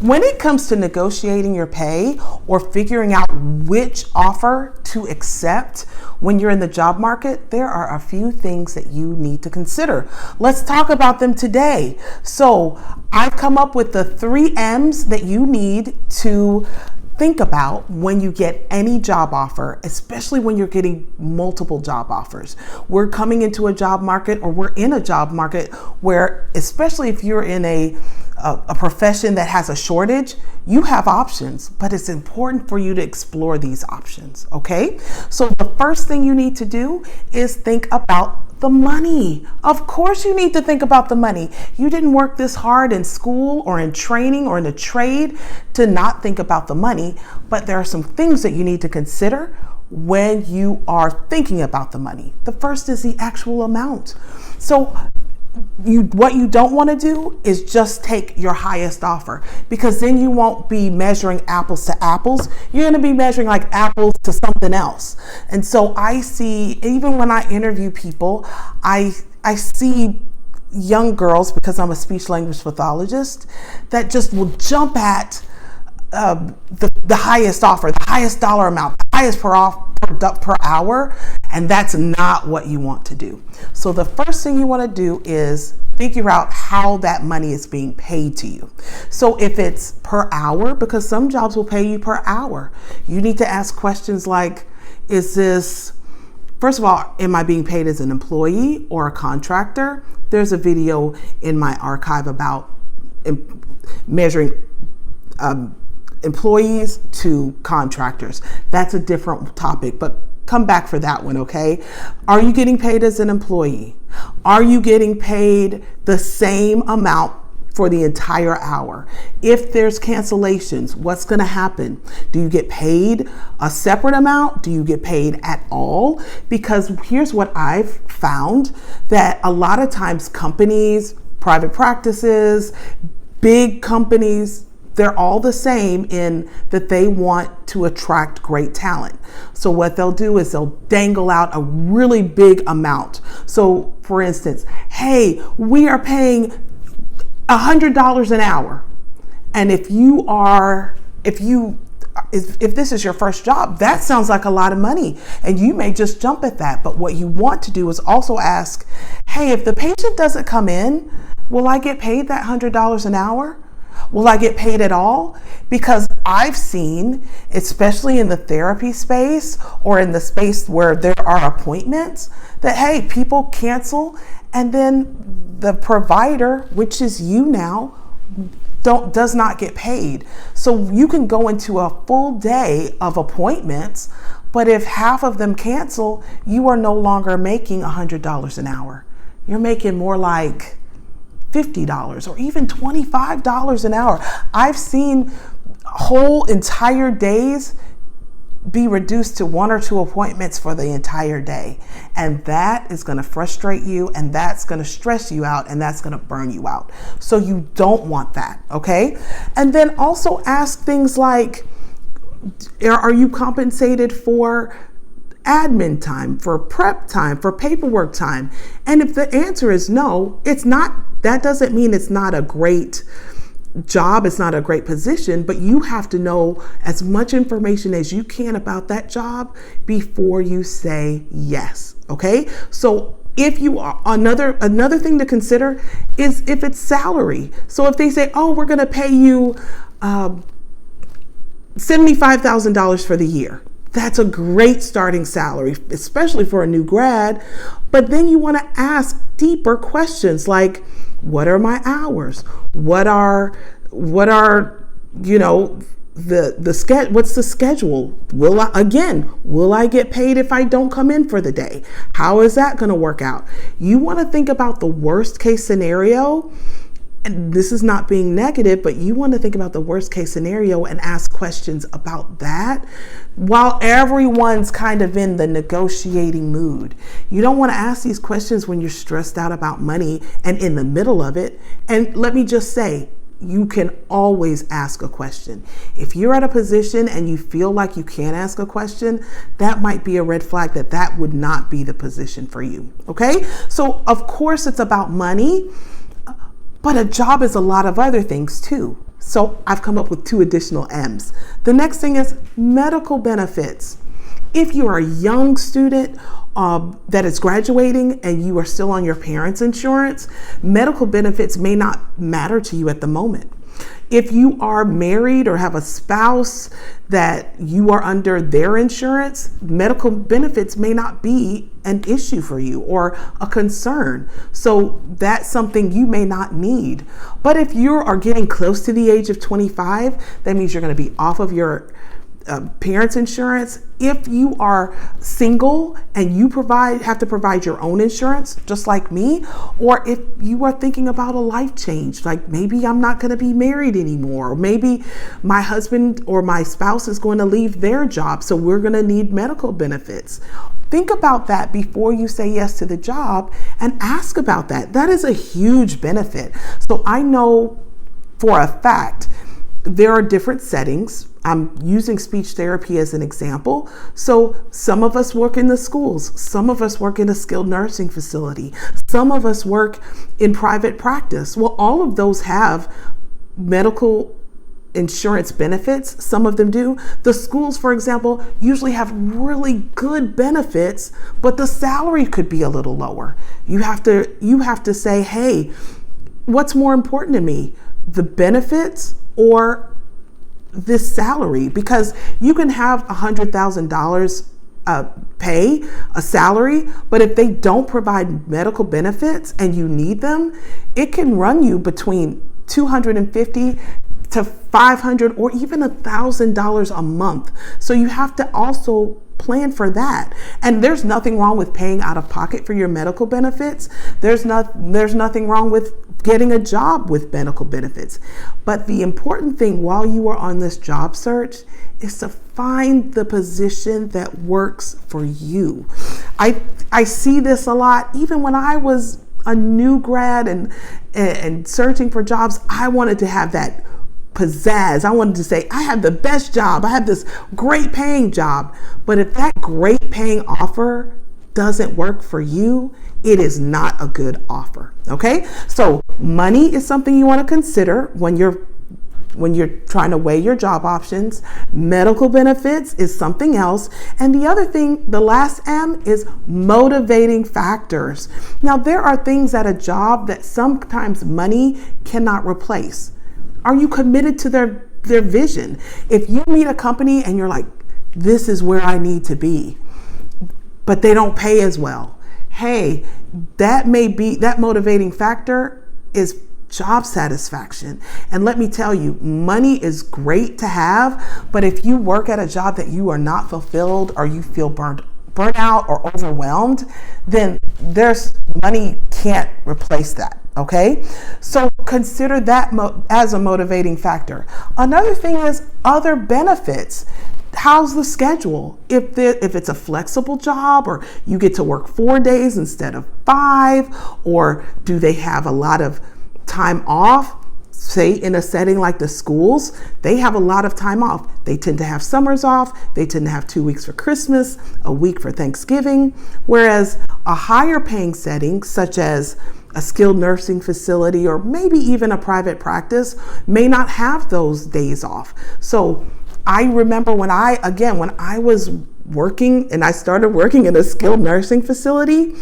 when it comes to negotiating your pay or figuring out which offer to accept when you're in the job market, there are a few things that you need to consider. Let's talk about them today. So I've come up with the 3 M's that you need to think about when you get any job offer, especially when you're getting multiple job offers. We're coming into a job market, or we're in a job market where, especially if you're in a profession that has a shortage, you have options, but it's important for you to explore these options, okay? So the first thing you need to do is think about the money. Of course you need to think about the money. You didn't work this hard in school or in training or in a trade to not think about the money, but there are some things that you need to consider when you are thinking about the money. The first is the actual amount. So what you don't want to do is just take your highest offer, because then you won't be measuring apples to apples. You're going to be measuring like apples to something else. And so I see, even when I interview people, I see young girls, because I'm a speech language pathologist, that just will jump at the highest offer, the highest dollar amount, the highest per hour, and that's not what you want to do. So the first thing you want to do is figure out how that money is being paid to you. So if it's per hour, because some jobs will pay you per hour, you need to ask questions like, first of all, am I being paid as an employee or a contractor? There's a video in my archive about measuring employees to contractors. That's a different topic, but come back for that one, okay? Are you getting paid as an employee? Are you getting paid the same amount for the entire hour? If there's cancellations, what's going to happen? Do you get paid a separate amount? Do you get paid at all? Because here's what I've found, that a lot of times companies, private practices, big companies, they're all the same in that they want to attract great talent. So what they'll do is they'll dangle out a really big amount. So for instance, hey, we are paying $100 an hour. And if this is your first job, that sounds like a lot of money, and you may just jump at that. But what you want to do is also ask, hey, if the patient doesn't come in, will I get paid that $100 an hour? Will I get paid at all? Because I've seen, especially in the therapy space or in the space where there are appointments, that, hey, people cancel, and then the provider, which is you now, does not get paid. So you can go into a full day of appointments, but if half of them cancel, you are no longer making $100 an hour. You're making more like $50 or even $25 an hour. I've seen whole entire days be reduced to 1 or 2 appointments for the entire day. And that is going to frustrate you, and that's going to stress you out, and that's going to burn you out. So you don't want that, okay? And then also ask things like, are you compensated for admin time, for prep time, for paperwork time? And if the answer is no, it's not. That doesn't mean it's not a great job, it's not a great position, but you have to know as much information as you can about that job before you say yes, okay? So if you are, another thing to consider is if it's salary. So if they say, oh, we're gonna pay you $75,000 for the year, that's a great starting salary, especially for a new grad. But then you want to ask deeper questions like, what are my hours? What are what's the schedule? Will I get paid if I don't come in for the day? How is that going to work out? You want to think about the worst case scenario. And this is not being negative, but you want to think about the worst case scenario and ask questions about that while everyone's kind of in the negotiating mood. You don't want to ask these questions when you're stressed out about money and in the middle of it. And let me just say, you can always ask a question. If you're at a position and you feel like you can't ask a question, that might be a red flag that would not be the position for you. Okay? So of course it's about money, but a job is a lot of other things too. So I've come up with 2 additional M's. The next thing is medical benefits. If you are a young student that is graduating and you are still on your parents' insurance, medical benefits may not matter to you at the moment. If you are married or have a spouse that you are under their insurance, medical benefits may not be an issue for you or a concern. So that's something you may not need. But if you are getting close to the age of 25, that means you're going to be off of your parents' insurance. If you are single and you have to provide your own insurance, just like me, or if you are thinking about a life change, like maybe I'm not going to be married anymore, or maybe my husband or my spouse is going to leave their job, so we're going to need medical benefits. Think about that before you say yes to the job and ask about that. That is a huge benefit. So I know for a fact there are different settings. I'm using speech therapy as an example. So some of us work in the schools. Some of us work in a skilled nursing facility. Some of us work in private practice. Well, all of those have medical insurance benefits. Some of them do. The schools, for example, usually have really good benefits, but the salary could be a little lower. You have to say, hey, what's more important to me? The benefits or this salary? Because you can have $100,000 pay, a salary, but if they don't provide medical benefits and you need them, it can run you between $250 to $500 or even $1,000 a month. So you have to also plan for that. And there's nothing wrong with paying out of pocket for your medical benefits. There's nothing wrong with getting a job with medical benefits. But the important thing while you are on this job search is to find the position that works for you. I see this a lot. Even when I was a new grad and searching for jobs, I wanted to have that pizzazz. I wanted to say, I have the best job. I have this great paying job. But if that great paying offer doesn't work for you, it is not a good offer. Okay? So money is something you want to consider when you're trying to weigh your job options. Medical benefits is something else. And the other thing, the last M, is motivating factors. Now, there are things at a job that sometimes money cannot replace. Are you committed to their vision? If you meet a company and you're like, this is where I need to be, but they don't pay as well, hey, that motivating factor is job satisfaction. And let me tell you, money is great to have, but if you work at a job that you are not fulfilled or you feel burnt out or overwhelmed, then money can't replace that. Okay, so consider that as a motivating factor. Another thing is other benefits. How's the schedule? If it's a flexible job, or you get to work 4 days instead of 5, or do they have a lot of time off? Say in a setting like the schools, they have a lot of time off. They tend to have summers off. They tend to have 2 weeks for Christmas, a week for Thanksgiving. Whereas a higher paying setting, such as a skilled nursing facility or maybe even a private practice, may not have those days off. So I remember when I was working and I started working in a skilled nursing facility,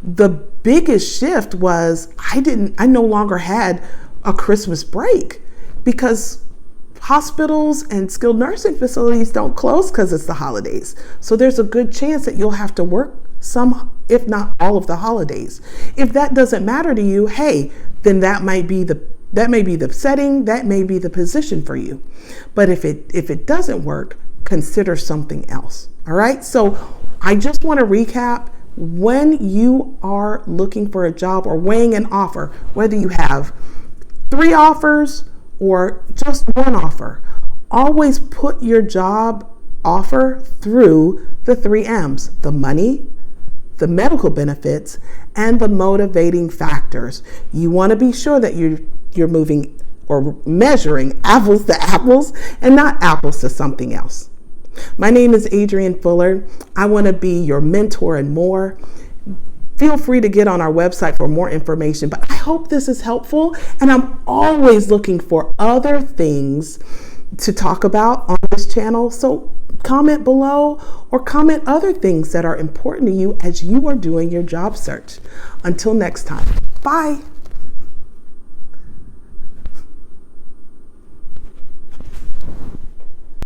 the biggest shift was I no longer had a Christmas break, because hospitals and skilled nursing facilities don't close because it's the holidays. So there's a good chance that you'll have to work some, if not all, of the holidays. If that doesn't matter to you, hey, then that may be the setting, that may be the position for you. But if it doesn't work, consider something else. All right. So I just want to recap. When you are looking for a job or weighing an offer, whether you have 3 offers or just 1 offer, always put your job offer through the 3 M's: the money, the medical benefits, and the motivating factors. You want to be sure that you're moving or measuring apples to apples and not apples to something else. My name is Adrienne Fuller. I want to be your mentor and more. feel free to get on our website for more information. But I hope this is helpful, and I'm always looking for other things to talk about on this channel. So comment below or comment other things that are important to you as you are doing your job search. Until next time, bye.